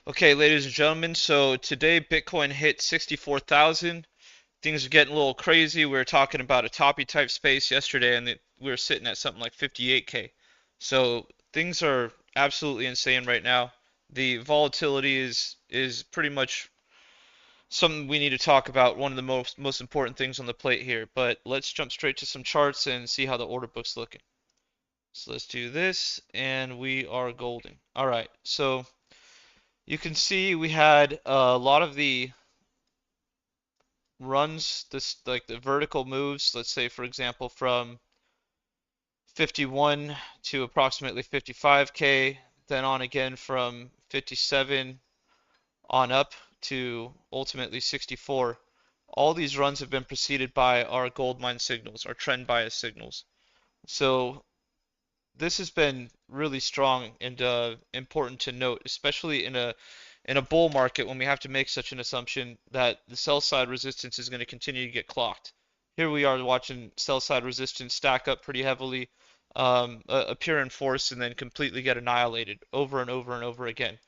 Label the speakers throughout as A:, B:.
A: Okay, ladies and gentlemen, so today Bitcoin hit 64,000. Things are getting a little crazy. We were talking about a toppy type space yesterday and we were sitting at something like 58K. So things are absolutely insane right now. The volatility is pretty much something we need to talk about, one of the most important things on the plate here. But let's jump straight to some charts and see how the order book's looking. So let's do this and we are golden. All right. So you can see we had a lot of the runs, this like the vertical moves, let's say for example from 51 to approximately 55K, then on again from 57 on up to ultimately 64. All these runs have been preceded by our gold mine signals, our trend bias signals. So this has been really strong and important to note, especially in a bull market when we have to make such an assumption that the sell side resistance is going to continue to get clocked. Here we are watching sell side resistance stack up pretty heavily, appear in force, and then completely get annihilated over and over and over again.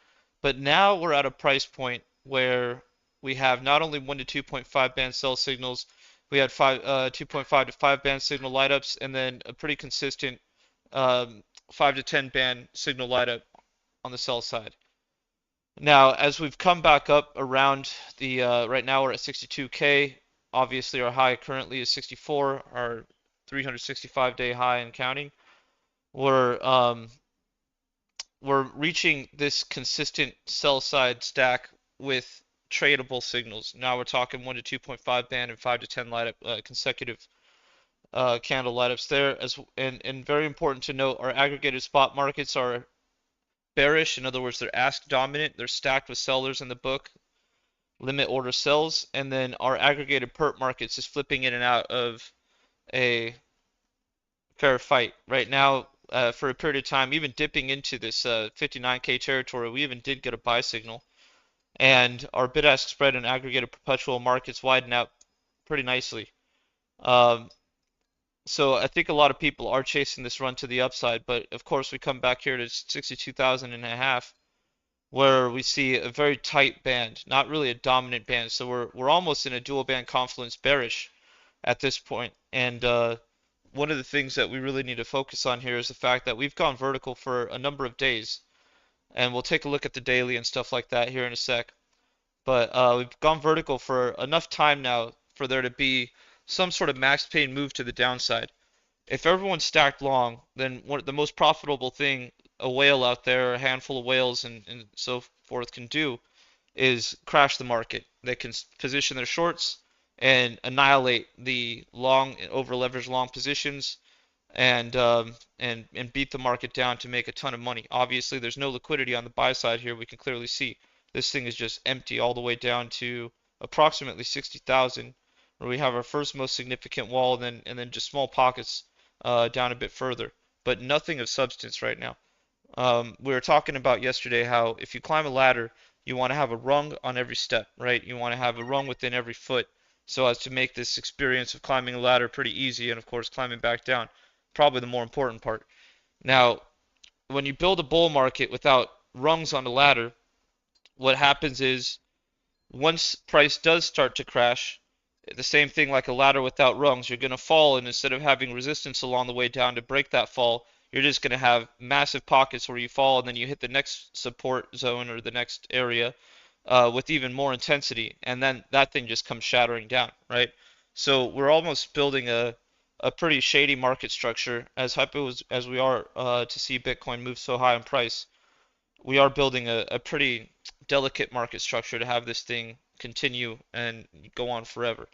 A: But now we're at a price point where we have not only 1 to 2.5 band sell signals, we had 2.5 to 5 band signal light ups, and then a pretty consistent 5 to 10 band signal light up on the sell side. Now, as we've come back up around the right now we're at 62K. Obviously, our high currently is 64, our 365-day high and counting. We're um, we're reaching this consistent sell side stack with tradable signals. Now we're talking 1 to 2.5 band and 5 to 10 light up consecutive candle light ups there. And very important to note, our aggregated spot markets are bearish. In other words, they're ask dominant. They're stacked with sellers in the book, limit order sells, and then our aggregated perp markets is flipping in and out of a fair fight. Right now, for a period of time, even dipping into this 59K territory, we even did get a buy signal. And our bid-ask spread in aggregated perpetual markets widen out pretty nicely. Um, so I think a lot of people are chasing this run to the upside, but of course we come back here to 62,000 and a half, where we see a very tight band, not really a dominant band. So we're almost in a dual band confluence bearish at this point. And one of the things that we really need to focus on here is the fact that we've gone vertical for a number of days, and we'll take a look at the daily and stuff like that here in a sec. But we've gone vertical for enough time now for there to be some sort of max pain move to the downside. If everyone's stacked long, then the most profitable thing a whale out there, a handful of whales and so forth can do is crash the market. They can position their shorts and annihilate the long over leveraged long positions and beat the market down to make a ton of money. Obviously, there's no liquidity on the buy side here. We can clearly see this thing is just empty all the way down to approximately 60,000, where we have our first most significant wall, and then just small pockets down a bit further, but nothing of substance right now. We were talking about yesterday how if you climb a ladder, you want to have a rung on every step, right? You want to have a rung within every foot so as to make this experience of climbing a ladder pretty easy, and of course climbing back down, probably the more important part. Now, when you build a bull market without rungs on the ladder, what happens is once price does start to crash, the same thing like a ladder without rungs, you're going to fall, and instead of having resistance along the way down to break that fall, you're just going to have massive pockets where you fall and then you hit the next support zone or the next area with even more intensity, and then that thing just comes shattering down, right? So we're almost building a pretty shady market structure as hypo as we are to see Bitcoin move so high in price. We are building a pretty delicate market structure to have this thing continue and go on forever.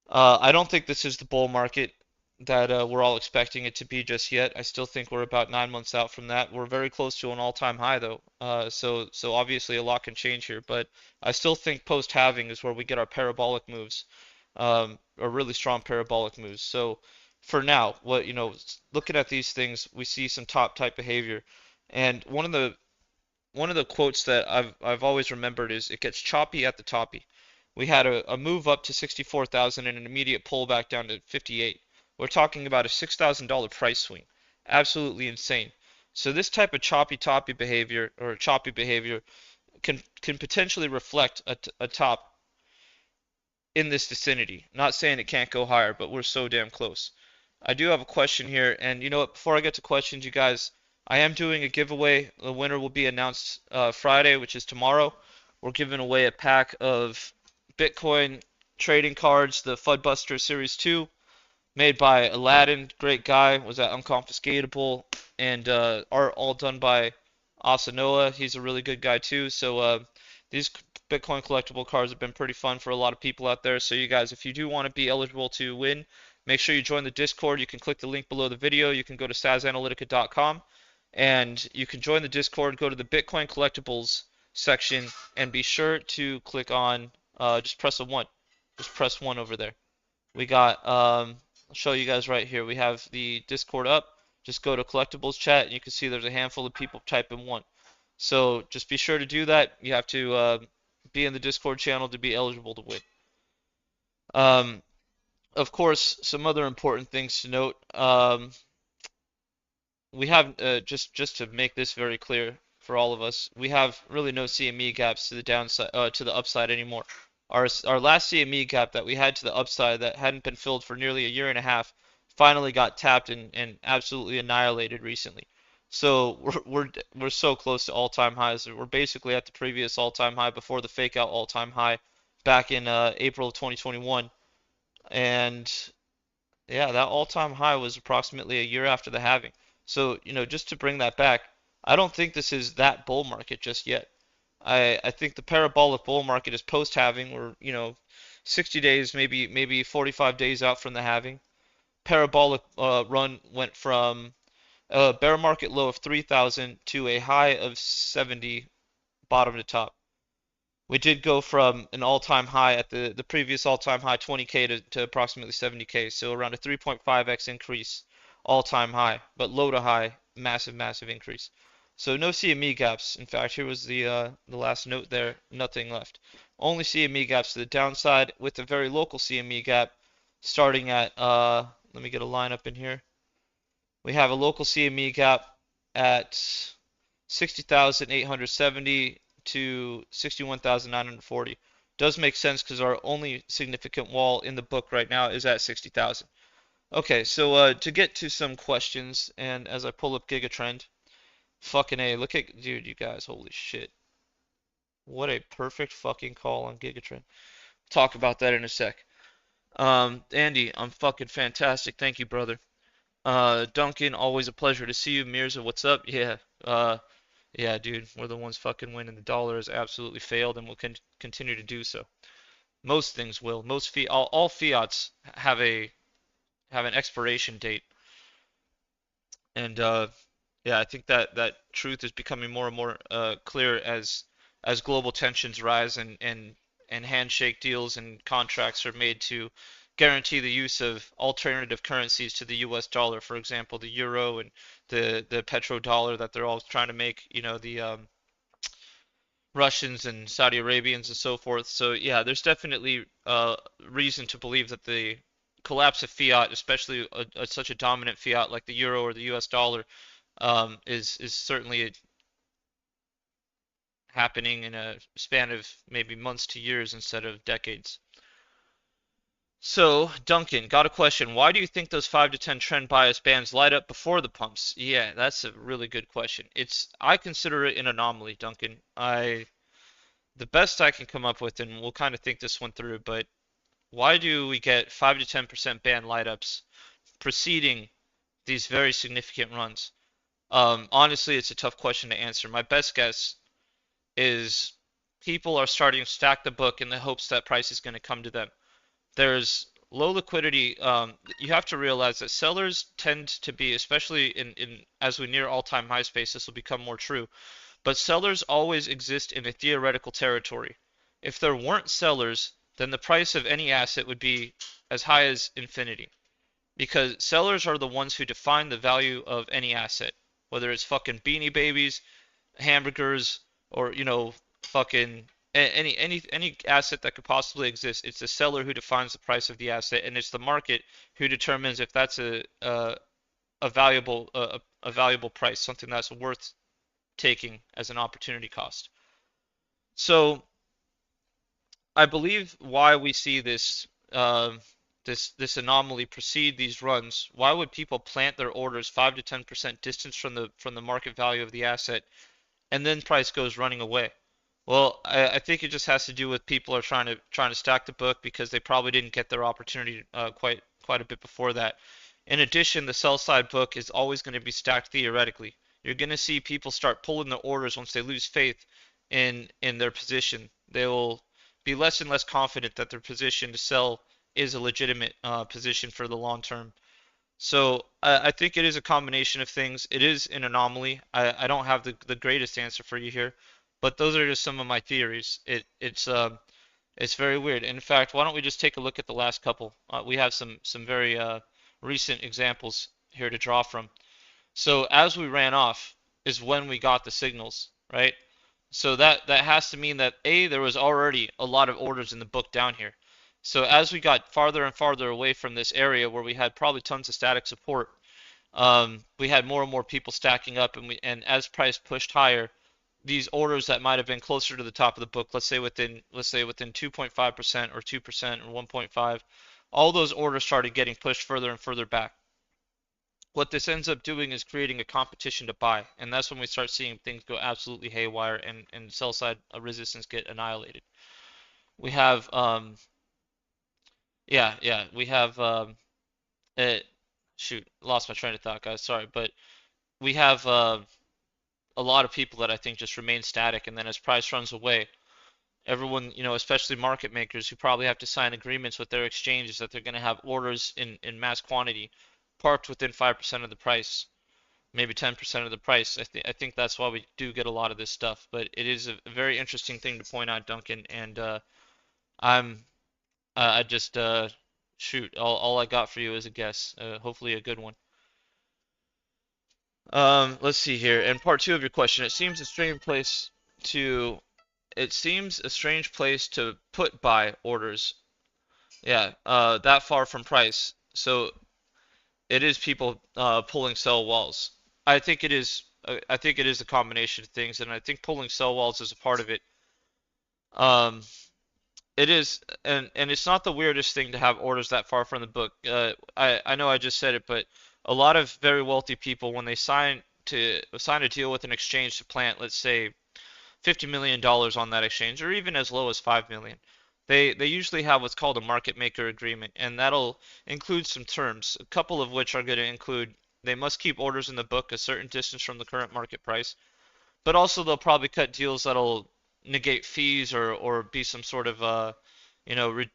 A: I don't think this is the bull market that we're all expecting it to be just yet. I still think we're about 9 months out from that. We're very close to an all-time high though, so obviously a lot can change here. But I still think post-halving is where we get our parabolic moves, or really strong parabolic moves. So for now, looking at these things, we see some top type behavior, and one of the quotes that I've always remembered is it gets choppy at the toppy. We had a move up to 64,000 and an immediate pullback down to 58. We're talking about a $6,000 price swing. Absolutely insane. So this type of choppy toppy behavior or choppy behavior can potentially reflect a top in this vicinity. Not saying it can't go higher, but we're so damn close. I do have a question here, and you know what? Before I get to questions, you guys, I am doing a giveaway. The winner will be announced Friday, which is tomorrow. We're giving away a pack of Bitcoin trading cards, the Fudbuster Series 2, made by Aladdin, great guy, was at Unconfiscatable, and art all done by Asanoa. He's a really good guy too. So these Bitcoin collectible cards have been pretty fun for a lot of people out there. So you guys, if you do want to be eligible to win, make sure you join the Discord. You can click the link below the video. You can go to sazanalytica.com and you can join the Discord. Go to the Bitcoin collectibles section and be sure to click on just press a 1. Just press 1 over there. We got I'll show you guys right here. We have the Discord up. Just go to collectibles chat and you can see there's a handful of people typing 1. So just be sure to do that. You have to be in the Discord channel to be eligible to win. Of course, some other important things to note. We have just to make this very clear for all of us, we have really no CME gaps to the downside to the upside anymore. Our last CME gap that we had to the upside that hadn't been filled for nearly a year and a half finally got tapped and absolutely annihilated recently. So we're so close to all-time highs. We're basically at the previous all-time high before the fake out all-time high back in April of 2021. And yeah, that all-time high was approximately a year after the halving. So, you know, just to bring that back, I don't think this is that bull market just yet. I think the parabolic bull market is post-halving. We're, you know, 60 days, maybe 45 days out from the halving. Parabolic run went from a bear market low of 3,000 to a high of 70, bottom to top. We did go from an all-time high at the previous all-time high 20K to approximately 70K, so around a 3.5x increase all-time high, but low to high, massive increase. So no CME gaps. In fact, here was the last note there, nothing left. Only CME gaps to the downside with a very local CME gap starting at let me get a line up in here. We have a local CME gap at 60,870 to 61,940. Does make sense because our only significant wall in the book right now is at 60,000. Okay, so to get to some questions, and as I pull up Giga Trend, fucking A, look at, dude, you guys, holy shit. What a perfect fucking call on Giga Trend. Talk about that in a sec. Andy, I'm fucking fantastic. Thank you, brother. Duncan, always a pleasure to see you. Mirza, what's up? Yeah, yeah, dude, we're the ones fucking winning. The dollar has absolutely failed and will continue to do so. Most things will. All fiats have an expiration date, and yeah, I think that truth is becoming more and more clear as global tensions rise and handshake deals and contracts are made to guarantee the use of alternative currencies to the US dollar, for example, the euro and the petrodollar that they're all trying to make, you know, the Russians and Saudi Arabians and so forth. So yeah, there's definitely reason to believe that the collapse of fiat, especially such a dominant fiat like the euro or the US dollar, is certainly happening in a span of maybe months to years instead of decades. So, Duncan, got a question. Why do you think those 5 to 10 trend bias bands light up before the pumps? Yeah, that's a really good question. I consider it an anomaly, Duncan. The best I can come up with, and we'll kind of think this one through, but why do we get 5 to 10% band light ups preceding these very significant runs? Honestly, it's a tough question to answer. My best guess is people are starting to stack the book in the hopes that price is going to come to them. There's low liquidity. You have to realize that sellers tend to be, especially in as we near all-time high space, this will become more true. But sellers always exist in a theoretical territory. If there weren't sellers, then the price of any asset would be as high as infinity. Because sellers are the ones who define the value of any asset, whether it's fucking Beanie Babies, hamburgers, or you know, fucking any asset that could possibly exist. It's the seller who defines the price of the asset, and it's the market who determines if that's a valuable price, something that's worth taking as an opportunity cost. So I believe why we see this anomaly precede these runs. Why would people plant their orders 5 to 10% distance from the market value of the asset, and then price goes running away? Well, I think it just has to do with people are trying to stack the book because they probably didn't get their opportunity quite a bit before that. In addition, the sell side book is always going to be stacked theoretically. You're going to see people start pulling the orders once they lose faith in their position. They will be less and less confident that their position to sell is a legitimate position for the long term. So I think it is a combination of things. It is an anomaly. I don't have the greatest answer for you here, but those are just some of my theories. It's very weird. In fact, why don't we just take a look at the last couple? We have some very recent examples here to draw from. So as we ran off is when we got the signals, right? So that has to mean that A, there was already a lot of orders in the book down here. So as we got farther and farther away from this area where we had probably tons of static support, we had more and more people stacking up, and as price pushed higher, these orders that might have been closer to the top of the book, let's say within 2.5% or 2% or 1.5, all those orders started getting pushed further and further back. What this ends up doing is creating a competition to buy, and that's when we start seeing things go absolutely haywire and sell side resistance get annihilated. We have yeah, we have it, shoot, lost my train of thought, guys. Sorry, but we have a lot of people that I think just remain static, and then as price runs away, everyone, especially market makers who probably have to sign agreements with their exchanges that they're going to have orders in mass quantity parked within 5% of the price, maybe 10% of the price. I think that's why we do get a lot of this stuff. But it is a very interesting thing to point out, Duncan. And I'm I just shoot. All I got for you is a guess. Hopefully a good one. Let's see here. And part two of your question. It seems a strange place to put buy orders. Yeah. That far from price. So it is people pulling sell walls. I think it is a combination of things, and I think pulling sell walls is a part of it. Um, it is, and it's not the weirdest thing to have orders that far from the book. I know I just said it, but a lot of very wealthy people, when they sign a deal with an exchange to plant, let's say $50 million on that exchange, or even as low as 5 million. They usually have what's called a market maker agreement, and that'll include some terms, a couple of which are going to include they must keep orders in the book a certain distance from the current market price, but also they'll probably cut deals that'll negate fees or be some sort of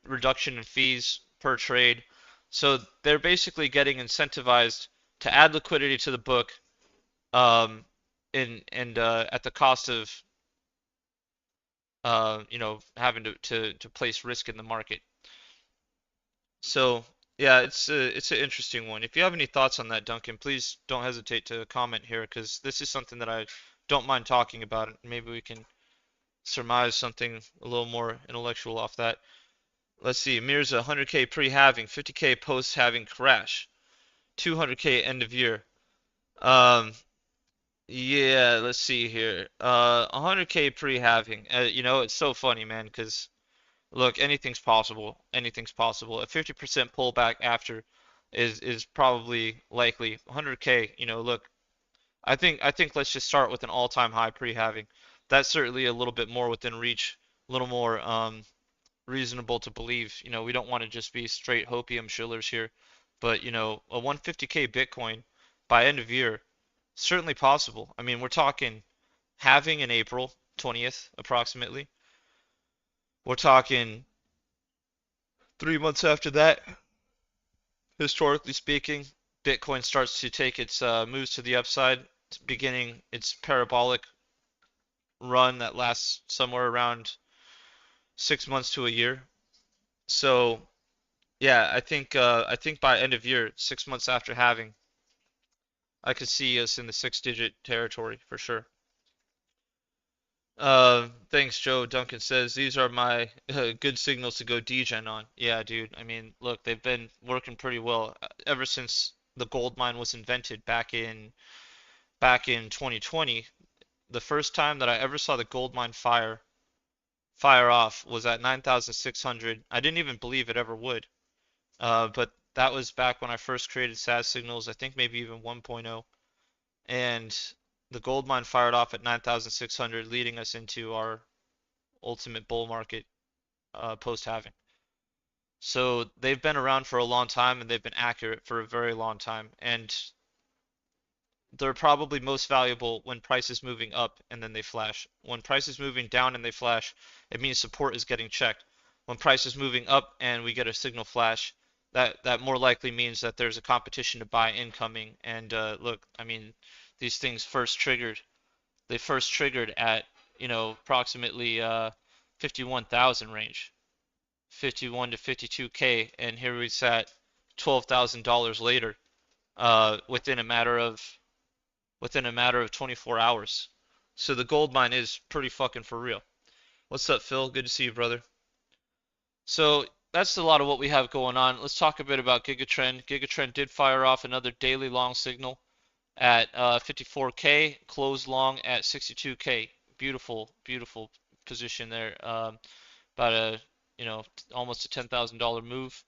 A: reduction in fees per trade. So they're basically getting incentivized to add liquidity to the book, um, in and at the cost of having to place risk in the market. So yeah, it's an interesting one. If you have any thoughts on that, Duncan, please don't hesitate to comment here because this is something that I don't mind talking about. Maybe we can surmise something a little more intellectual off that. Let's see, Mirza 100K pre-halving, 50K post-halving crash, 200K end of year. Um, yeah, let's see here. 100K pre-halving. It's so funny, man, because look, anything's possible. Anything's possible. A 50% pullback after is probably likely. 100K, look, I think let's just start with an all-time high pre-halving. That's certainly a little bit more within reach, a little more reasonable to believe. We don't want to just be straight hopium shillers here, but a 150K Bitcoin by end of year, certainly possible. I mean, we're talking halving in April 20th approximately. We're talking 3 months after that, historically speaking, Bitcoin starts to take its moves to the upside, beginning its parabolic run that lasts somewhere around 6 months to a year. So yeah, I think by end of year, 6 months after halving, I could see us in the six-digit territory for sure. Thanks, Joe. Duncan says these are my good signals to go degen on. Yeah, dude. I mean, look, they've been working pretty well ever since the gold mine was invented back in 2020. The first time that I ever saw the gold mine fire fire off was at 9,600. I didn't even believe it ever would. But that was back when I first created SAS signals, I think maybe even 1.0. And the gold mine fired off at 9,600, leading us into our ultimate bull market post halving. So they've been around for a long time and they've been accurate for a very long time. And they're probably most valuable when price is moving up and then they flash. When price is moving down and they flash, it means support is getting checked. When price is moving up and we get a signal flash, that more likely means that there's a competition to buy incoming. And look, I mean, these things first triggered. They first triggered at approximately 51,000 range, 51 to 52K, and here we sat $12,000 later, within a matter of 24 hours. So the gold mine is pretty fucking for real. What's up, Phil? Good to see you, brother. So that's a lot of what we have going on. Let's talk a bit about GigaTrend. GigaTrend did fire off another daily long signal at 54K, closed long at 62K. Beautiful, beautiful position there. About a, almost a $10,000 move.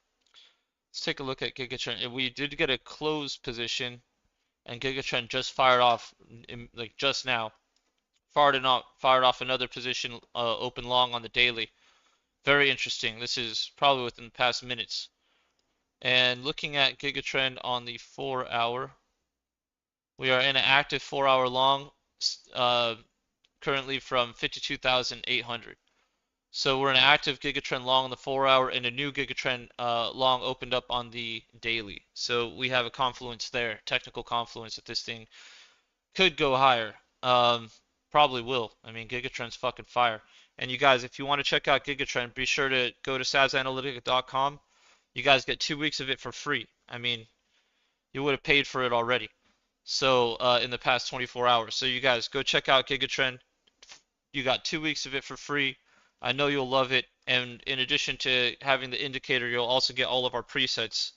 A: Let's take a look at GigaTrend. We did get a closed position, and GigaTrend just fired off, like just now. Fired off another position, open long on the daily. Very interesting. This is probably within the past minutes. And looking at GigaTrend on the 4 hour, we are in an active 4 hour long, uh, currently from 52,800. So we're in an active GigaTrend long on the 4 hour, and a new GigaTrend long opened up on the daily. So we have a confluence there, technical confluence that this thing could go higher. Probably will. I mean, GigaTrend's fucking fire. And you guys, if you want to check out GigaTrend, be sure to go to sazanalytica.com. You guys get 2 weeks of it for free. I mean, you would have paid for it already. So, in the past 24 hours. So you guys go check out GigaTrend. You got 2 weeks of it for free. I know you'll love it. And in addition to having the indicator, you'll also get all of our presets.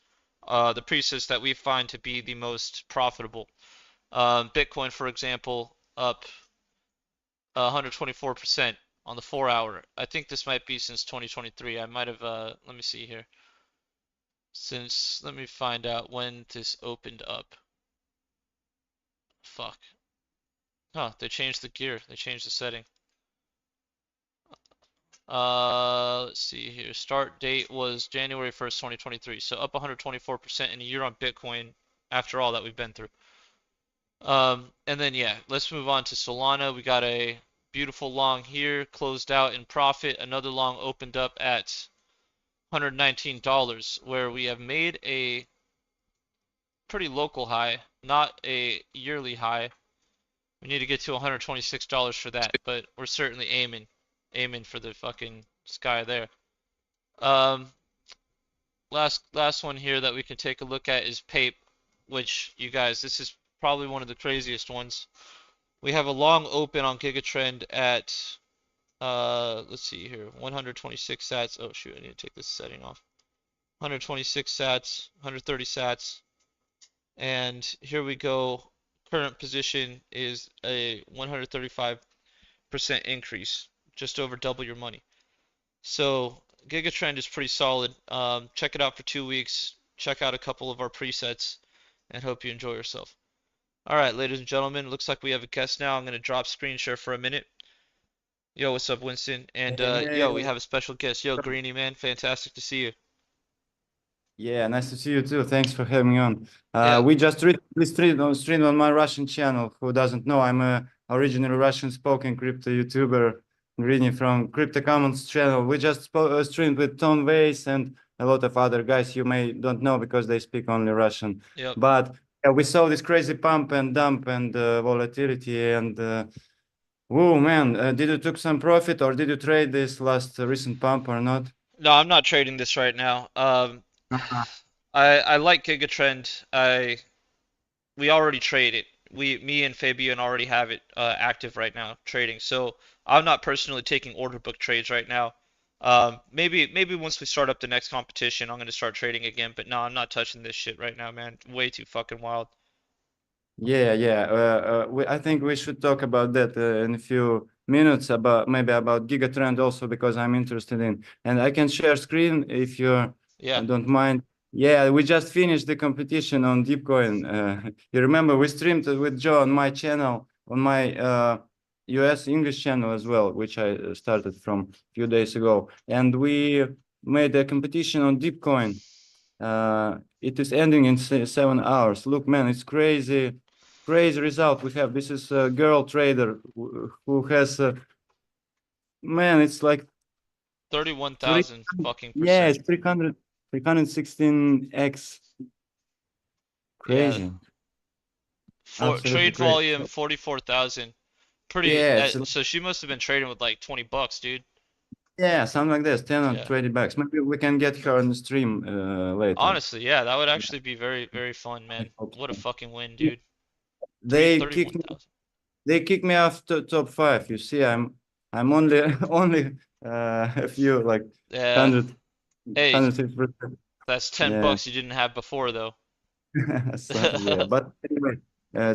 A: The presets that we find to be the most profitable. Bitcoin, for example, up 124% on the 4 hour. I think this might be since 2023. I might have, let me see here. Let me find out when this opened up. Fuck. Huh, they changed the gear. They changed the setting. Let's see here. Start date was January 1st, 2023. So up 124% in a year on Bitcoin after all that we've been through. And then yeah, let's move on to Solana. We got a beautiful long here, closed out in profit. Another long opened up at $119, where we have made a pretty local high, not a yearly high. We need to get to $126 for that, but we're certainly aiming for the fucking sky there. Um, last one here that we can take a look at is Pape, which you guys, this is probably one of the craziest ones. We have a long open on GigaTrend at let's see here, 126 sats. Oh shoot, I need to take this setting off. 126 sats, 130 sats, and here we go. Current position is a 135% increase, just over double your money. So GigaTrend is pretty solid. Check it out for 2 weeks. Check out a couple of our presets, and hope you enjoy yourself. All right, ladies and gentlemen, looks like we have a guest now. I'm gonna drop screen share for a minute. Yo, what's up, Winston? And yo, we
B: Hey,
A: have a special guest. Yo, Greeny man, fantastic to see you.
B: yeah, nice to see you too. Thanks for having me on.
A: Yeah,
B: We just recently streamed on my Russian channel. Who doesn't know? I'm a original Russian spoken crypto YouTuber, Grini from Crypto Commons channel. We just streamed with Tom Weiss and a lot of other guys you may don't know because they speak only Russian.
A: yep.
B: But yeah, we saw this crazy pump and dump and volatility and whoa, man, did you took some profit or did you trade this last recent pump or not?
A: No, I'm not trading this right now. I like GigaTrend. We already trade it. Me and Fabian already have it active right now, trading. So I'm not personally taking order book trades right now. Maybe once we start up the next competition, I'm gonna start trading again. But no, I'm not touching this shit right now, man. Way too fucking wild.
B: Yeah, yeah. I think we should talk about that in a few minutes about maybe about Giga Trend also because I'm interested in, and I can share screen if you
A: Yeah.
B: don't mind. Yeah, we just finished the competition on Deepcoin. You remember we streamed it with Joe on my channel, on my US English channel as well, which I started from a few days ago, and we made a competition on Deepcoin. It is ending in 7 hours. Look, man, it's crazy, crazy result we have. This is a girl trader who has, man, it's like three,
A: 31,000 fucking
B: yeah,
A: percent.
B: it's 316x.
A: Yeah.
B: Crazy,
A: For
B: absolutely
A: trade
B: crazy.
A: volume 44,000. Pretty
B: Yeah, it's
A: so she must have been trading with like 20 bucks, dude.
B: yeah, something like this, 10 or
A: Yeah.
B: 20 bucks. Maybe we can get her on the stream later.
A: Honestly, yeah, that would
B: Yeah,
A: actually be very, very fun,
B: I
A: man.
B: hope
A: What a
B: so.
A: fucking win, dude. Three
B: They kicked
A: thirty-one
B: me,
A: thousand.
B: they kicked me off to top five. You see, I'm only only a few like
A: Yeah.
B: 100
A: Hey,
B: 150%.
A: that's 10
B: Yeah,
A: bucks you didn't have before though.
B: so, yeah. But anyway,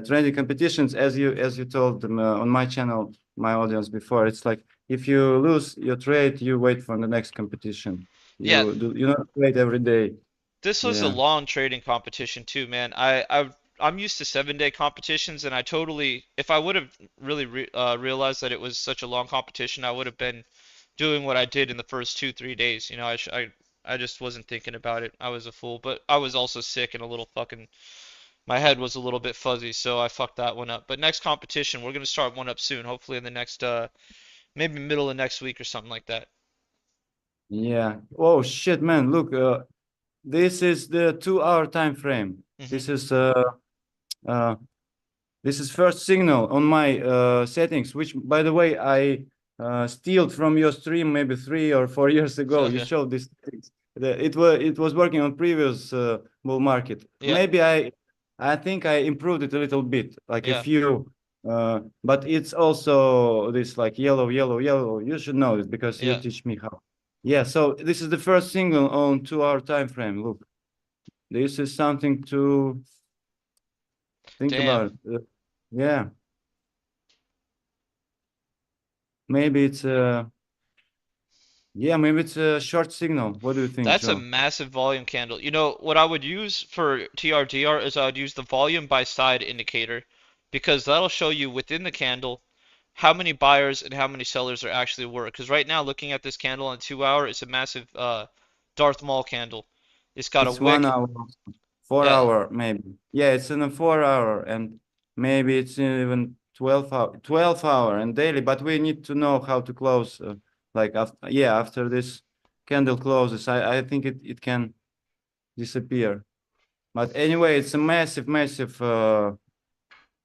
B: trending competitions, as you told them on my channel, my audience before, it's like if you lose your trade, you wait for the next competition.
A: Yeah,
B: You not wait every day.
A: this was a
B: Yeah,
A: long trading competition too, man. I'm used to 7 day competitions, and I totally, if I would have really realized that it was such a long competition, I would have been doing what I did in the first 2 3 days. You know, I just wasn't thinking about it. I was a fool, but I was also sick and a little fucking. My head was a little bit fuzzy, so I fucked that one up. But next competition, we're gonna start one up soon. Hopefully in the next maybe middle of next week or something like that.
B: yeah. Oh shit, man! Look, this is the 2 hour time frame.
A: Hmm.
B: This is uh This is first signal on my settings, which, by the way, I stealed from your stream maybe 3 or 4 years ago. You
A: Okay.
B: showed this. It was working on previous bull market.
A: Yeah.
B: Maybe I think I improved it a little bit, like a
A: Yeah.
B: few. But it's also this like yellow, yellow, yellow. You should know this because you
A: Yeah.
B: teach me how. Yeah. So this is the first signal on 2 hour time frame. Look, this is something to think
A: Damn.
B: about. Yeah. Maybe it's maybe it's a short signal. What do you think,
A: That's a
B: Joe?
A: massive volume candle. You know, what I would use for TRDR is I would use the volume by side indicator because that'll show you within the candle how many buyers and how many sellers there actually were. Because right now, looking at this candle on 2 hour, it's a massive Darth Maul candle. It's got a
B: It's one
A: wick.
B: hour, four
A: Yeah,
B: hour, maybe. Yeah, it's in a 4 hour, and maybe it's even 12 hour and daily. But we need to know how to close. Like after, yeah, after this candle closes, I think it can disappear. But anyway, it's a massive, massive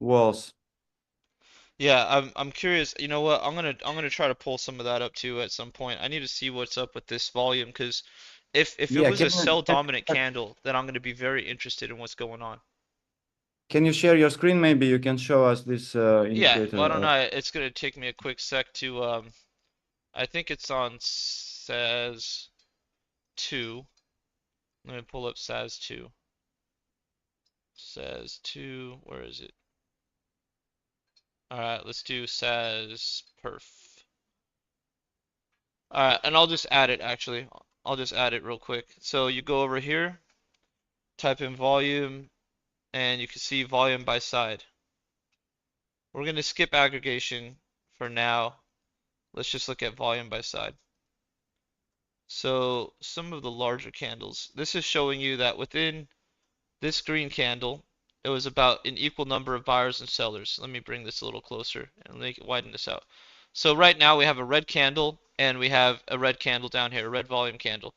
B: walls.
A: yeah. I'm curious. You know what? I'm gonna try to pull some of that up too at some point. I need to see what's up with this volume because if it
B: Yeah,
A: was a sell dominant candle, then I'm gonna be very interested in what's going on.
B: can you share your screen? Maybe you can show us this
A: Yeah, why don't
B: indicator.
A: I? It's gonna take me a quick sec to I think it's on SAS 2. Let me pull up SAS 2. SAS 2, where is it? Alright, let's do SAS perf. Alright, and I'll just add it actually. I'll just add it real quick. So you go over here, type in volume, and you can see volume by side. We're gonna skip aggregation for now. Let's just look at volume by side. So some of the larger candles. This is showing you that within this green candle, it was about an equal number of buyers and sellers. Let me bring this a little closer and make it widen this out. So right now we have a red candle and we have a red candle down here, a red volume candle.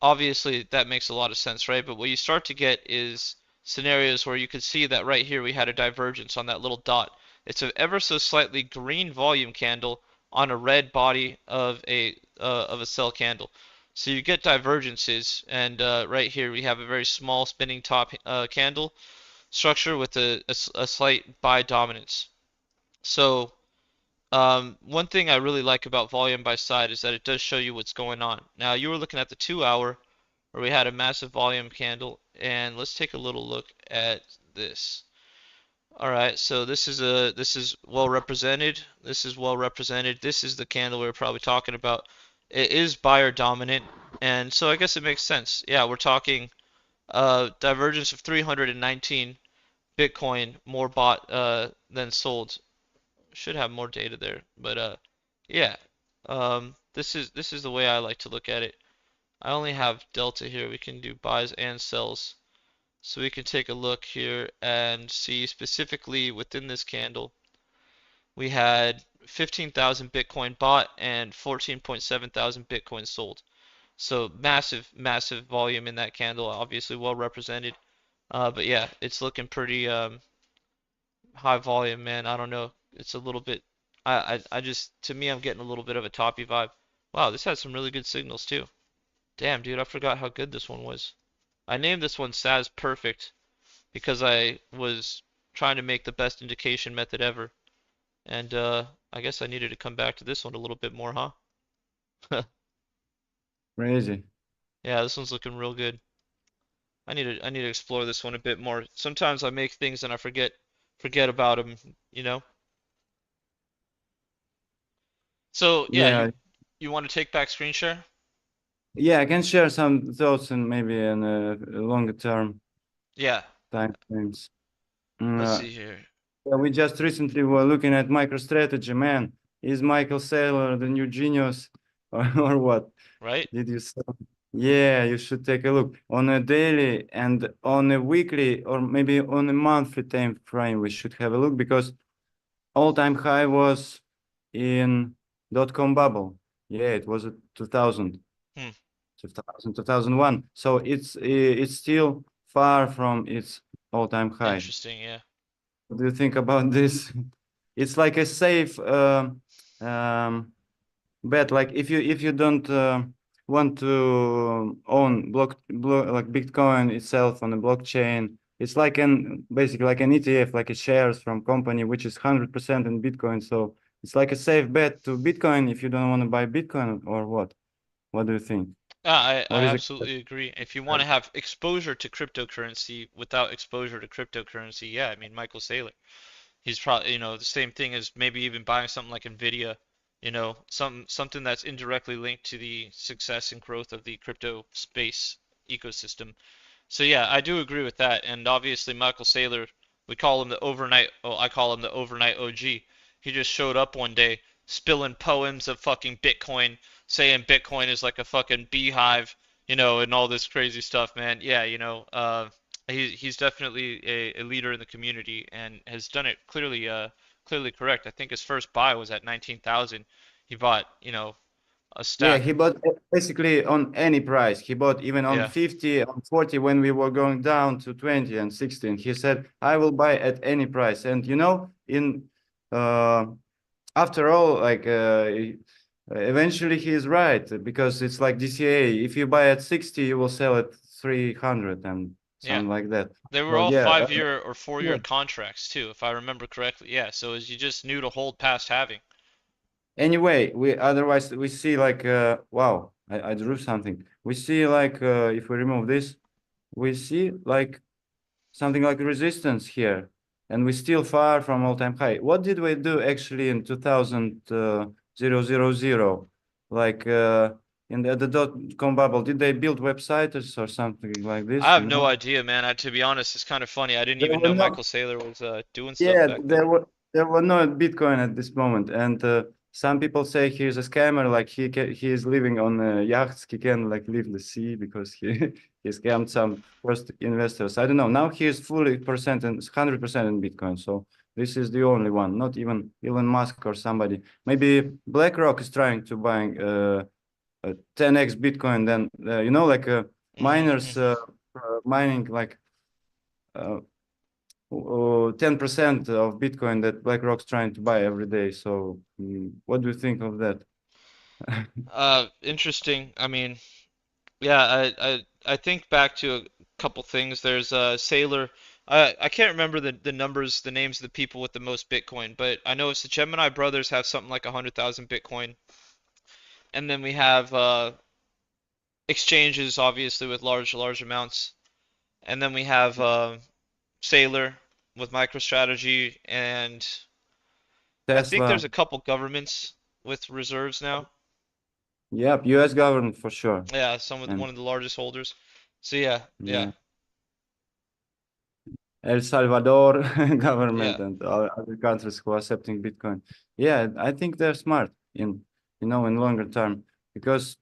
A: Obviously that makes a lot of sense, right? But what you start to get is scenarios where you can see that right here we had a divergence on that little dot. It's an ever so slightly green volume candle on a red body of a sell candle. So you get divergences, and right here we have a very small spinning top candle structure with a slight buy dominance. So one thing I really like about volume by side is that it does show you what's going on. Now you were looking at the 2 hour where we had a massive volume candle, and let's take a little look at this. All right, so this is well represented. This is well represented. This is the candle we are probably talking about. It is buyer dominant, and so I guess it makes sense. Yeah, we're talking divergence of 319 Bitcoin more bought than sold. Should have more data there, but yeah. This is the way I like to look at it. I only have delta here. We can do buys and sells. So we can take a look here and see specifically within this candle, we had 15,000 Bitcoin bought and 14.7 thousand Bitcoin sold. So massive, massive volume in that candle, obviously well represented. But yeah, it's looking pretty high volume, man. I don't know. It's a little bit, I just, to me, I'm getting a little bit of a toppy vibe. Wow, this has some really good signals too. Damn, dude, I forgot how good this one was. I named this one SAS Perfect because I was trying to make the best indication method ever. And I guess I needed to come back to this one a little bit more, huh?
B: Crazy.
A: Yeah, this one's looking real good. I need to explore this one a bit more. Sometimes I make things and I forget about them, you know? So, yeah,
B: Yeah,
A: you want to take back screen share?
B: yeah, I can share some thoughts and maybe in a longer term
A: Yeah.
B: time frames.
A: Let's
B: Mm,
A: see here.
B: yeah, we just recently were looking at MicroStrategy, man. Is Michael Saylor the new genius or what?
A: Right?
B: Did you say? Yeah, you should take a look on a daily and on a weekly or maybe on a monthly time frame. We should have a look because all-time high was in dot-com bubble. Yeah, it was at 2000,
A: Hmm.
B: 2000, 2001. So it's still far from its all-time high.
A: Interesting, yeah.
B: What do you think about this? It's like a safe um, bet. Like if you don't want to own like Bitcoin itself on the blockchain, it's like an basically like an ETF, like a shares from company which is 100% in Bitcoin. So it's like a safe bet to Bitcoin if you don't want to buy Bitcoin or what? What do you think?
A: I
B: Or is it?
A: absolutely agree. If you want to have exposure to cryptocurrency without exposure to cryptocurrency, yeah, I mean Michael Saylor. He's probably, the same thing as maybe even buying something like Nvidia, something that's indirectly linked to the success and growth of the crypto space ecosystem. So yeah, I do agree with that. And obviously Michael Saylor, we call him the overnight, oh, I call him the overnight OG. He just showed up one day spilling poems of fucking Bitcoin, saying Bitcoin is like a fucking beehive, and all this crazy stuff, man. Yeah, he's definitely a leader in the community and has done it clearly correct. I think his first buy was at 19,000. He bought, a
B: Yeah,
A: stack.
B: he bought basically on any price. He bought even on
A: Yeah,
B: 50, on 40 when we were going down to 20 and 16. He said, I will buy at any price. And in uh after all, like eventually he is right because it's like DCA. If you buy at 60, you will sell at 300 and
A: yeah.
B: something like that.
A: They were
B: So
A: all
B: yeah,
A: 5 year or 4 year
B: yeah.
A: contracts too, if I remember correctly. Yeah, so as you just knew to hold past halving.
B: Anyway, we otherwise we see like wow, I drew something. We see like if we remove this, we see like something like resistance here, and we're still far from all-time high. What did we do actually in 2000 000? Like in the dot-com bubble, did they build websites or something like
A: I
B: this?
A: have
B: You
A: no
B: know?
A: idea, man. To be honest, it's kind of funny. I didn't
B: There
A: even
B: were
A: know
B: no
A: Michael Saylor was doing stuff
B: yeah,
A: back then.
B: there were no Bitcoin at this moment, and some people say he's a scammer. Like he is living on yachts. He can like leave the sea because he he scammed some first investors. I don't know. Now he is fully percent and 100% in Bitcoin. So this is the only one. Not even Elon Musk or somebody. Maybe BlackRock is trying to buy 10x Bitcoin. Then like miners
A: Hmm.
B: mining like. Uh, 10% of Bitcoin that BlackRock's trying to buy every day. So, what do you think of that?
A: Interesting. I mean, yeah, I think back to a couple things. There's Saylor. I can't remember the numbers, the names of the people with the most Bitcoin, but I know it's the Gemini brothers have something like 100,000 Bitcoin, and then we have exchanges obviously with large amounts, and then we have Saylor. with MicroStrategy, and I think
B: Tesla.
A: there's a couple governments with reserves now.
B: Yep, US government for sure.
A: Yeah, some with
B: And
A: one of the largest holders. So yeah, yeah,
B: yeah, El Salvador
A: yeah.
B: government and other countries who are accepting Bitcoin. Yeah, I think they're smart in longer term, because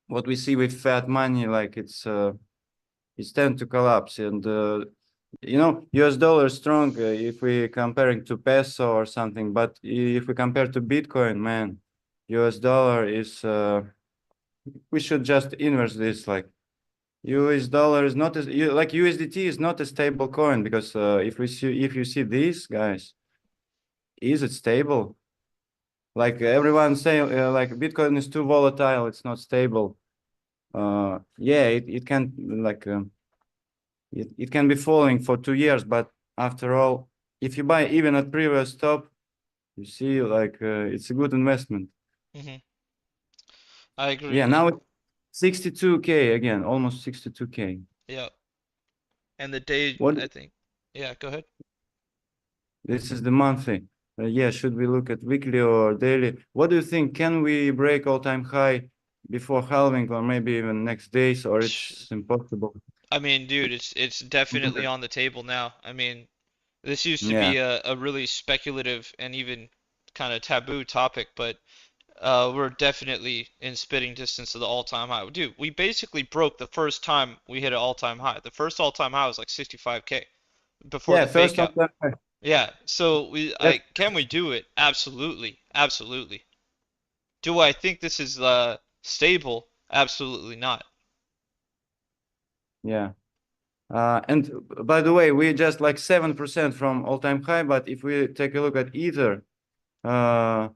B: what we see with fiat money, like it's tend to collapse. And US dollar is strong if we comparing to peso or something, but if we compare to Bitcoin, man, US dollar is we should just inverse this. Like US dollar is not as like USDT is not a stable coin, because if you see these guys, is it stable? Like everyone say like Bitcoin is too volatile, it's not stable. Yeah, it can like it can be falling for 2 years, but after all, if you buy even at previous top, you see like it's a good investment.
A: Hmm. I
B: Yeah,
A: agree.
B: now it's 62K again, almost 62K.
A: Yeah, and the day,
B: What
A: I think. Yeah, go ahead.
B: This is the monthly. Yeah, should we look at weekly or daily? What do you think? Can we break all-time high before halving, or maybe even next days, or it's impossible?
A: I mean, dude, it's definitely on the table now. I mean, this used to
B: Yeah,
A: be a really speculative and even kind of taboo topic, but we're definitely in spitting distance of the all-time high. Dude, we basically broke the first time we hit an all-time high. The first all-time high was like 65K before
B: yeah,
A: the
B: first
A: fake out.
B: all-time high.
A: Yeah, so
B: Yes,
A: can we do it? Absolutely, absolutely. Do I think this is stable? Absolutely not.
B: yeah. And by the way, we're just like 7% from all-time high, but if we take a look at Ether, uh,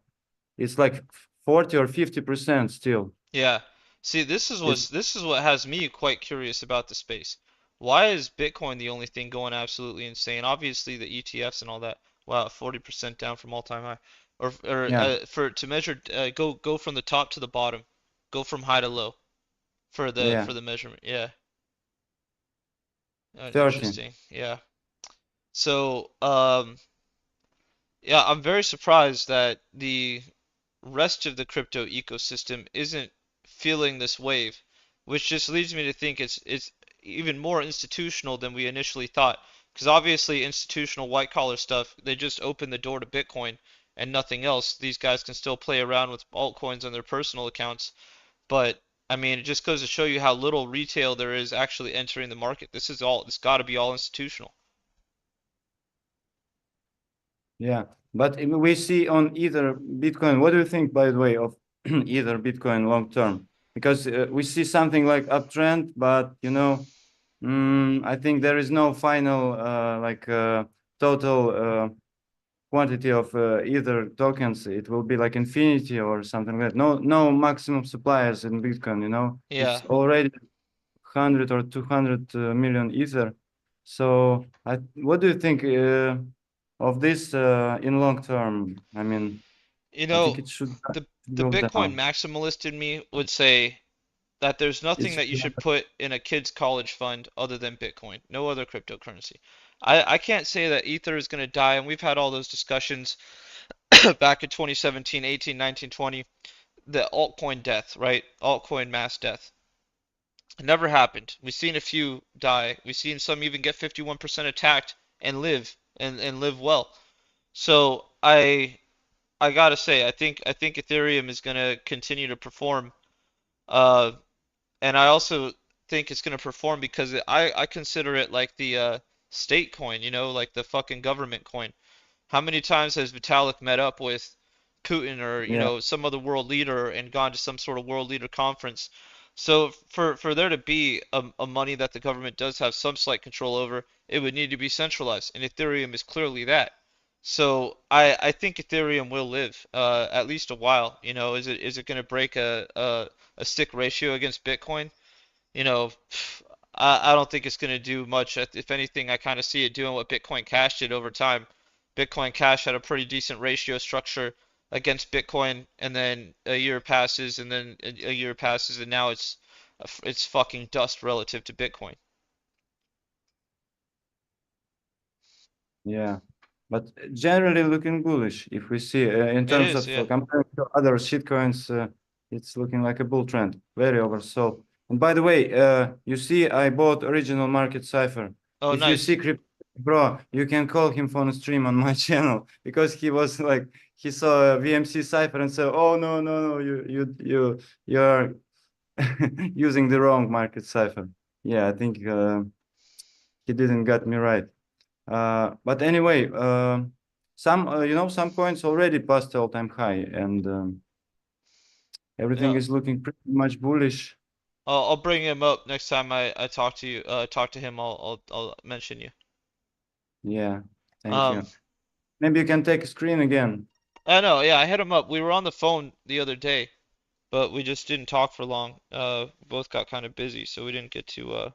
B: it's like 40 or 50% still.
A: Yeah. See,
B: It's
A: this is what has me quite curious about the space. Why is Bitcoin the only thing going absolutely insane? Obviously, the ETFs and all that. Wow, 40% down from all-time high. Or
B: yeah,
A: for to measure, go from the top to the bottom, go from high to low
B: yeah,
A: for the measurement. Yeah.
B: 30.
A: Interesting. Yeah. So, yeah, I'm very surprised that the rest of the crypto ecosystem isn't feeling this wave, which just leads me to think it's even more institutional than we initially thought. Because obviously, institutional white collar stuff, they just open the door to Bitcoin and nothing else. These guys can still play around with altcoins on their personal accounts, but I mean, it just goes to show you how little retail there is actually entering the market. This got to be all institutional.
B: Yeah, but if we see on either Bitcoin. What do you think, by the way, of either Bitcoin long term? Because we see something like uptrend, but I think there is no final total quantity of either tokens. It will be like infinity or something like that. No maximum suppliers in Bitcoin.
A: Yeah.
B: It's already 100 or 200 million ether. So, what do you think of this in long term? I mean,
A: You
B: I
A: know,
B: think it should
A: the the
B: go
A: Bitcoin
B: down.
A: maximalist in me would say that there's
B: It
A: nothing
B: should,
A: that you should put in a kid's college fund other than Bitcoin. No other cryptocurrency. I can't say that Ether is going to die, and we've had all those discussions back in 2017, 18, 19, 20. The altcoin death, right? Altcoin mass death. It never happened. We've seen a few die. We've seen some even get 51% attacked and live and live well. So I gotta say, I think Ethereum is gonna continue to perform. Uh, and I also think it's gonna perform because I consider it like the state coin, like the fucking government coin. How many times has Vitalik met up with Putin or,
B: yeah,
A: some other world leader and gone to some sort of world leader conference? So for there to be a money that the government does have some slight control over, it would need to be centralized, and Ethereum is clearly that. So I think Ethereum will live at least a while. Is it going to break a stick ratio against Bitcoin? you know, I don't think it's going to do much. If anything, I kind of see it doing what Bitcoin Cash did over time. Bitcoin Cash had a pretty decent ratio structure against Bitcoin, and then a year passes, and then a year passes, and now it's fucking dust relative to Bitcoin.
B: Yeah, but generally looking bullish. If we see in
A: It
B: terms
A: is,
B: of
A: yeah.
B: comparing to other shitcoins, it's looking like a bull trend, very oversold. And by the way, you see, I bought original market cipher.
A: Oh,
B: If you
A: nice.
B: see crypto, bro, you can call him for a stream on my channel because he was like he saw a VMC cipher and said, "Oh no, you're using the wrong market cipher." Yeah, I think he didn't get me right. But anyway, some some coins already passed all-time high, and everything
A: Yeah.
B: is looking pretty much bullish.
A: I'll bring him up next time I talk to you. Talk to him. I'll mention you.
B: Yeah, thank
A: Um,
B: you. Maybe you can take a screen again.
A: I know. Yeah, I hit him up. We were on the phone the other day, but we just didn't talk for long. Both got kind of busy, so we didn't get to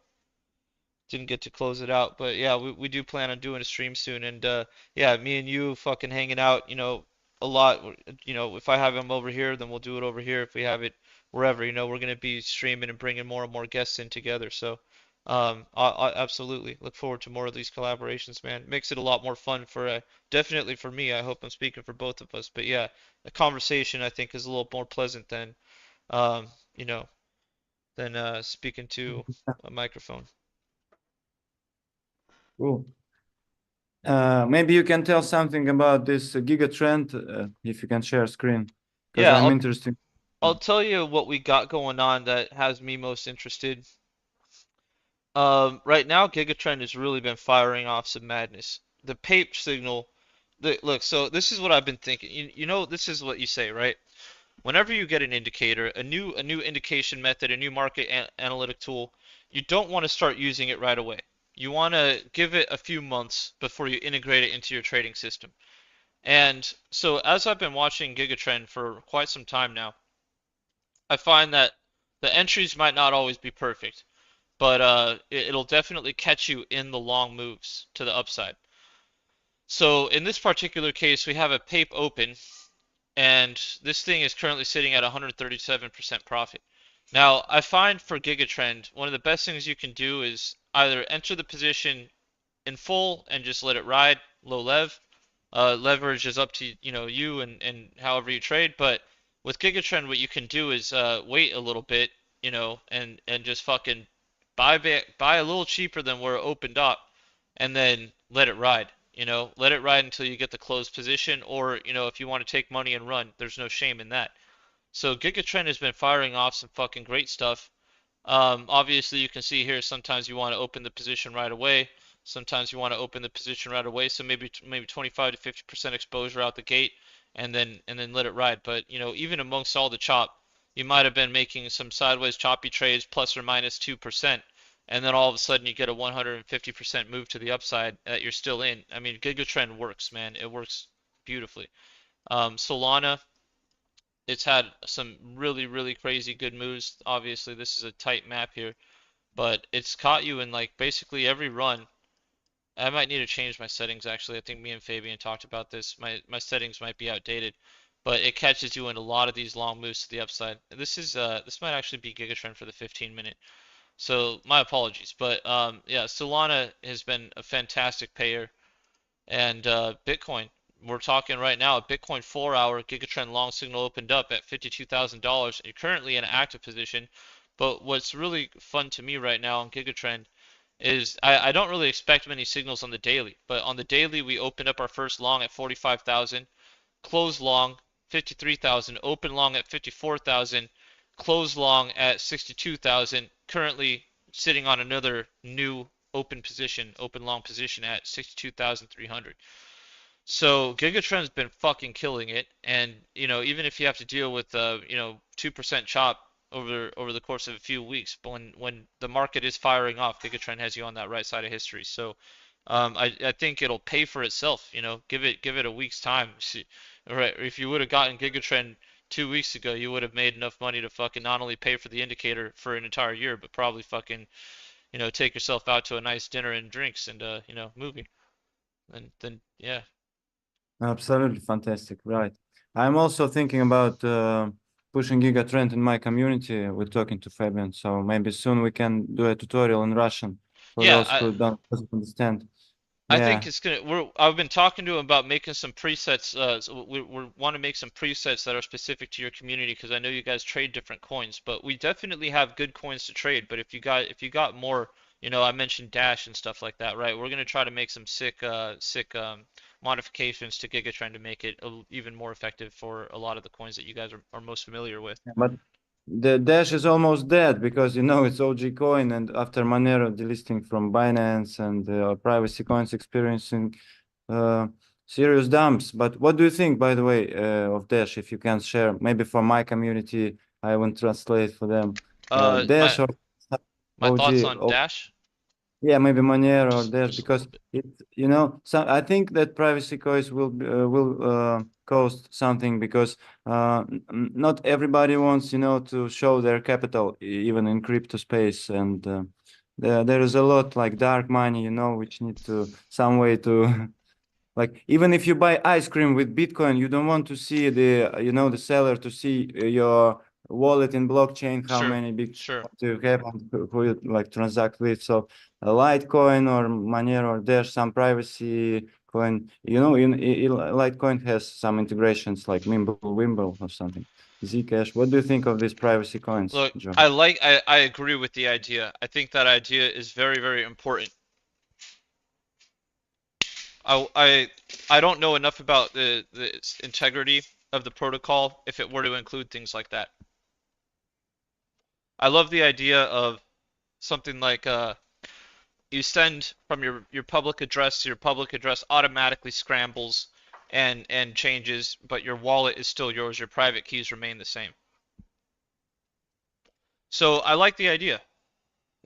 A: close it out. But yeah, we do plan on doing a stream soon, and yeah, me and you fucking hanging out, a lot. If I have him over here, then we'll do it over here. If we have it wherever, we're gonna be streaming and bringing more and more guests in together. So, I absolutely look forward to more of these collaborations, man. Makes it a lot more fun for definitely for me. I hope I'm speaking for both of us. But yeah, a conversation I think is a little more pleasant than um, you know, speaking to a microphone.
B: Cool. Maybe you can tell something about this Giga Trend, if you can share screen, because
A: Yeah,
B: I'm
A: I'll
B: interested.
A: I'll tell you what we got going on that has me most interested. Right now, GigaTrend has really been firing off some madness. The Pape signal, look, so this is what I've been thinking. This is what you say, right? Whenever you get an indicator, a new indication method, a new market analytic tool, you don't want to start using it right away. You want to give it a few months before you integrate it into your trading system. And so, as I've been watching GigaTrend for quite some time now, I find that the entries might not always be perfect, but it'll definitely catch you in the long moves to the upside. So in this particular case, we have a Pape open, and this thing is currently sitting at 137% profit. Now, I find for GigaTrend, one of the best things you can do is either enter the position in full and just let it ride, low lev. Leverage is up to you and however you trade. But with GigaTrend, what you can do is wait a little bit, and just fucking buy a little cheaper than where it opened up, and then let it ride. Let it ride until you get the closed position, or if you want to take money and run, there's no shame in that. So GigaTrend has been firing off some fucking great stuff. Obviously, you can see here sometimes you want to open the position right away. Sometimes you want to open the position right away. So maybe 25 to 50% exposure out the gate, and then let it ride. But even amongst all the chop, you might have been making some sideways choppy trades plus or minus 2%, and then all of a sudden you get a 150% move to the upside that you're still in. I mean, Giga Trend works, man. It works beautifully. Solana, it's had some really, really crazy good moves. Obviously, this is a tight map here, but it's caught you in like basically every run. I might need to change my settings actually. I think me and Fabian talked about this. My settings might be outdated, but it catches you in a lot of these long moves to the upside. This might actually be GigaTrend for the 15 minute. So my apologies, but yeah, Solana has been a fantastic payer. And Bitcoin, we're talking right now, a Bitcoin 4-hour GigaTrend long signal opened up at $52,000. You're currently in an active position, but what's really fun to me right now on GigaTrend is I don't really expect many signals on the daily, but on the daily we opened up our first long at 45,000, close long 53,000, open long at 54,000, close long at 62,000, currently sitting on another new open position, open long position at 62,300. So GigaTrend's been fucking killing it, and even if you have to deal with 2% chop over the course of a few weeks, but when the market is firing off, GigaTrend has you on that right side of history. So I think it'll pay for itself. Give it a week's time. See, right, if you would have gotten GigaTrend 2 weeks ago, you would have made enough money to fucking not only pay for the indicator for an entire year, but probably fucking take yourself out to a nice dinner and drinks and movie. And then yeah.
B: Absolutely fantastic, right? I'm also thinking about pushing Giga Trend in my community. We're talking to Fabian, so maybe soon we can do a tutorial in Russian for
A: Yeah,
B: those who don't doesn't understand.
A: I think
B: Yeah,
A: it's gonna. I've been talking to him about making some presets. So we want to make some presets that are specific to your community because I know you guys trade different coins, but we definitely have good coins to trade. But if you got more, I mentioned Dash and stuff like that, right? We're gonna try to make some sick modifications to Giga Trend to make it even more effective for a lot of the coins that you guys are most familiar with.
B: but the Dash is almost dead because it's OG coin, and after Monero delisting from Binance and privacy coins experiencing uh, serious dumps. But what do you think, by the way, of Dash? If you can share, maybe for my community, I will translate for them.
A: My
B: Dash or
A: thoughts
B: OG,
A: on Dash?
B: yeah, maybe Monero or Dash,
A: Just a little
B: because
A: bit.
B: so I think that privacy coins will cost something because not everybody wants, to show their capital even in crypto space, and there is a lot like dark money, which need to some way to like even if you buy ice cream with Bitcoin, you don't want to see the seller to see your wallet in blockchain, how
A: Sure,
B: many Bitcoin
A: sure.
B: do you have and who you like transact with. So a Litecoin or Monero or Dash, some privacy coin, Litecoin has some integrations like Mimble, Wimble or something. Zcash. What do you think of these privacy coins,
A: Look,
B: Joe?
A: I agree with the idea. I think that idea is very, very important. I I I don't know enough about the integrity of the protocol if it were to include things like that. I love the idea of something like you send from your public address to your public address automatically scrambles and changes, but your wallet is still yours. Your private keys remain the same. So I like the idea.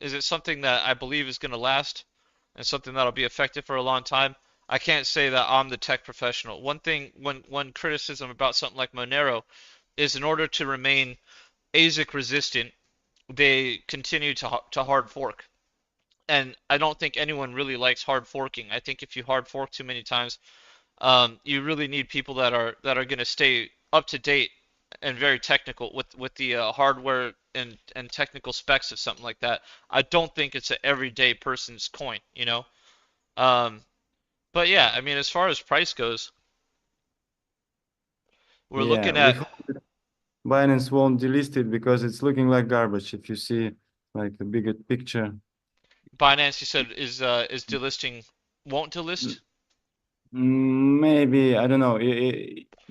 A: Is it something that I believe is going to last and something that'll be effective for a long time? I can't say that I'm the tech professional. One criticism about something like Monero is in order to remain ASIC resistant, they continue to hard fork. And I don't think anyone really likes hard forking. I think if you hard fork too many times, you really need people that are going to stay up to date and very technical with the hardware and technical specs of something like that. I don't think it's an everyday person's coin. Um, but yeah, I mean, as far as price goes, we're
B: Yeah,
A: looking
B: we
A: at
B: hope Binance won't delist it because it's looking like garbage if you see like the bigger picture.
A: Binance. You said is delisting won't delist.
B: Maybe I don't know.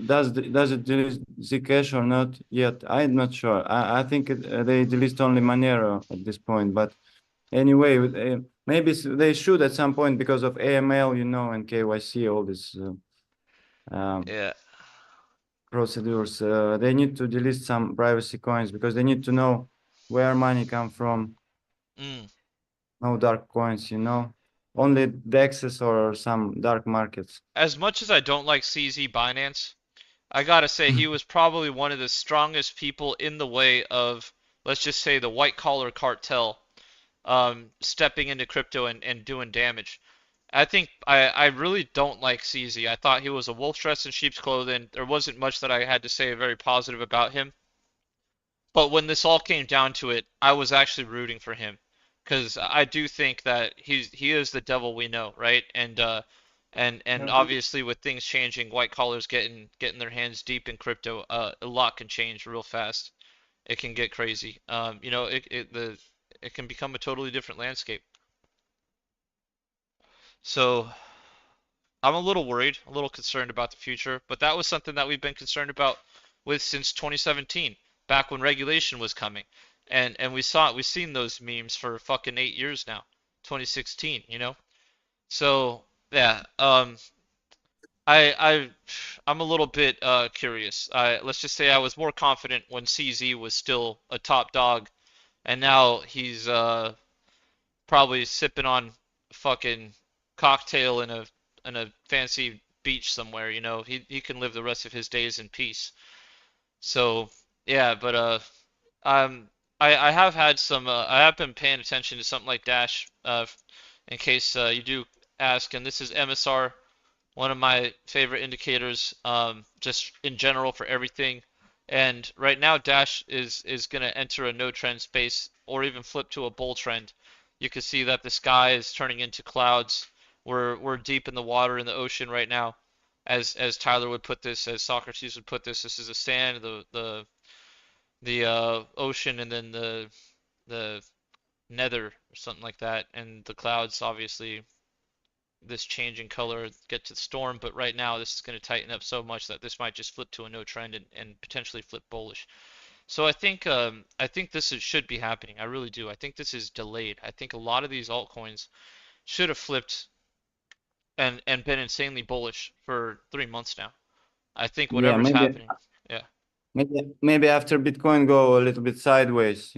B: Does it delist Zcash or not yet? I'm not sure. I think they delist only Monero at this point. But anyway, maybe they should at some point because of AML, and KYC, all these
A: Yeah.
B: procedures. They need to delist some privacy coins because they need to know where money come from.
A: Mm.
B: No dark coins, only DEXs or some dark markets.
A: As much as I don't like CZ Binance, I gotta say he was probably one of the strongest people in the way of, let's just say, the white collar cartel stepping into crypto and doing damage. I think I really don't like CZ. I thought he was a wolf dressed in sheep's clothing. There wasn't much that I had to say very positive about him. But when this all came down to it, I was actually rooting for him because I do think that he is the devil we know, right? And obviously with things changing, white collars getting their hands deep in crypto, a lot can change real fast. It can get crazy. It can become a totally different landscape. So I'm a little worried, a little concerned about the future, but that was something that we've been concerned about with since 2017, back when regulation was coming. And we've seen those memes for fucking 8 years now. 2016. So yeah, I I'm a little bit curious. Let's just say I was more confident when CZ was still a top dog, and now he's probably sipping on fucking cocktail in a fancy beach somewhere. He can live the rest of his days in peace. So yeah, but um, I have had some I have been paying attention to something like Dash in case you do ask, and this is MSR, one of my favorite indicators, just in general for everything. And right now, Dash is going to enter a no trend space or even flip to a bull trend. You can see that the sky is turning into clouds. We're deep in the water in the ocean right now. As Tyler would put this, as Socrates would put this is the sand, the ocean, and then the nether or something like that, and the clouds obviously this change in color get to the storm, but right now this is going to tighten up so much that this might just flip to a no trend and potentially flip bullish. So I think should be happening. I really do. I think this is delayed. I think a lot of these altcoins should have flipped and been insanely bullish for 3 months now. I think
B: Yeah,
A: whatever's happening. Yeah.
B: maybe after Bitcoin go a little bit sideways,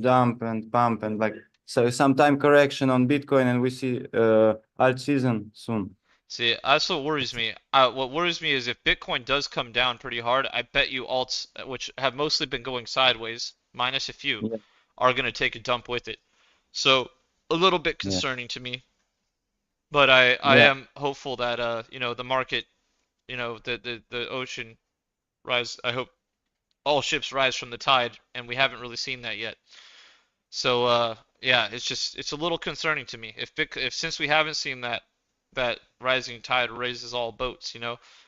B: dump and pump and like so some time correction on Bitcoin and we see alt season soon.
A: See, that's what worries me. What worries me is if Bitcoin does come down pretty hard, I bet you alts, which have mostly been going sideways, minus a few,
B: Yeah,
A: are going to take a dump with it. So a little bit
B: yeah,
A: concerning to me, but I
B: yeah,
A: am hopeful that the market, the ocean rise. I hope all ships rise from the tide, and we haven't really seen that yet. So yeah, it's a little concerning to me. If since we haven't seen that rising tide raises all boats,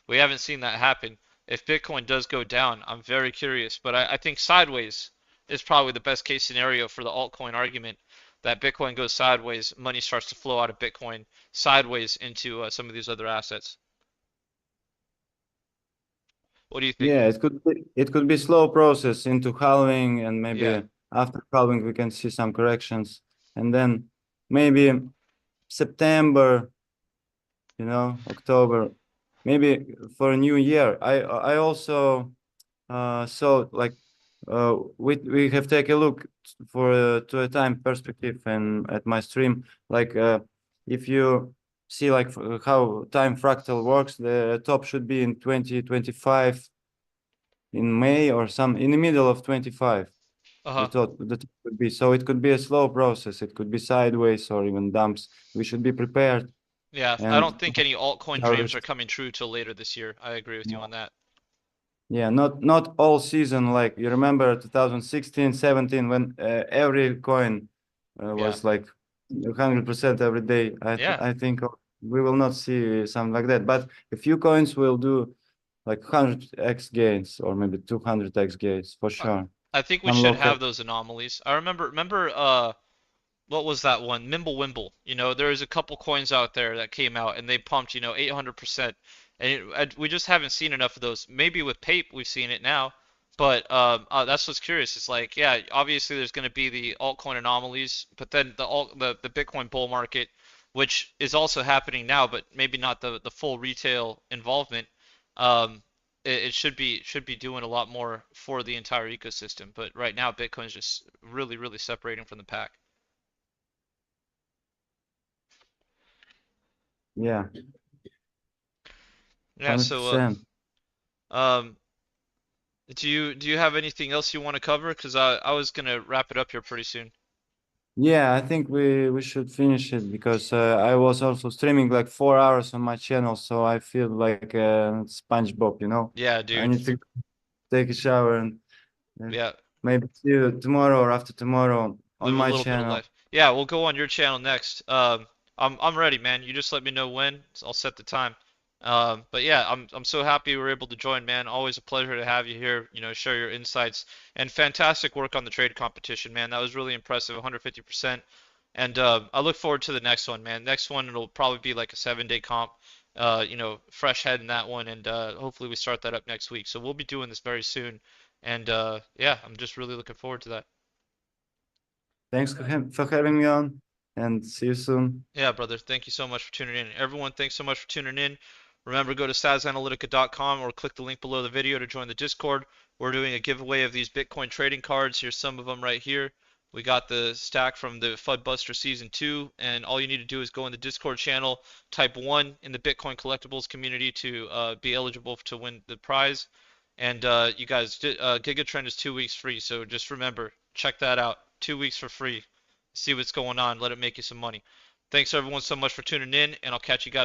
A: we haven't seen that happen. If Bitcoin does go down, I'm very curious, but I think sideways is probably the best case scenario for the altcoin argument. That Bitcoin goes sideways, money starts to flow out of Bitcoin sideways into some of these other assets. What do you think?
B: yeah. It could be slow process into halving and
A: Yeah.
B: maybe after halving we can see some corrections and then maybe September, October, maybe for a new year. I also so like we have take a look for to a time perspective and at my stream like if you see like how time fractal works, the top should be in 2025 in May or some in the middle of 25. The
A: Uh-huh.
B: top the top could be so it could be a slow process. It could be sideways or even dumps. We should be prepared
A: Yeah, I don't
B: and
A: think any altcoin
B: our
A: dreams are
B: risk.
A: coming true till later this year. I agree with you on that.
B: Yeah, not all season. Like you remember 2016, 17 when every coin
A: Yeah.
B: was like 100% every day.
A: Yeah.
B: I think we will not see something like that. But a few coins will do like 100x gains or maybe 200x gains for
A: I
B: sure.
A: I think we should
B: Unlock it.
A: have those anomalies. I remember what was that one? Mimble Wimble. There's a couple coins out there that came out and they pumped, 800%. And we just haven't seen enough of those. Maybe with Pape we've seen it now, but that's what's curious. It's like, yeah, obviously there's going to be the altcoin anomalies, but then the Bitcoin bull market, which is also happening now, but maybe not the full retail involvement. Um, it should be doing a lot more for the entire ecosystem. But right now, Bitcoin's just really, really separating from the pack.
B: Yeah,
A: Yeah, so
B: 100%.
A: um do you have anything else you want to cover? Because I was gonna wrap it up here pretty soon.
B: Yeah, I think we should finish it because I was also streaming like 4 hours on my channel, so I feel like SpongeBob.
A: Yeah,
B: I
A: dude.
B: need to take a shower and
A: Yeah,
B: maybe see you tomorrow or after tomorrow on
A: live a
B: my
A: little bit of
B: channel.
A: life. Yeah, we'll go on your channel next. I'm ready, man. You just let me know when. I'll set the time. But yeah, I'm so happy we were able to join, man. Always a pleasure to have you here. Share your insights and fantastic work on the trade competition, man. That was really impressive, 150%. And I look forward to the next one, man. Next one it'll probably be like a 7-day comp. Fresh head in that one, and hopefully we start that up next week. So we'll be doing this very soon. And yeah, I'm just really looking forward to that.
B: Thanks for having me on and see you soon.
A: Yeah, brother. Thank you so much for tuning in. Everyone, thanks so much for tuning in. Remember, go to statsanalytica.com or click the link below the video to join the Discord. We're doing a giveaway of these Bitcoin trading cards. Here's some of them right here. We got the stack from the FUD Buster Season 2, and all you need to do is go in the Discord channel, type 1 in the Bitcoin collectibles community to be eligible to win the prize. And you guys, Giga Trend is 2 weeks free, so just remember, check that out. 2 weeks for free. See what's going on. Let it make you some money. Thanks everyone so much for tuning in, and I'll catch you guys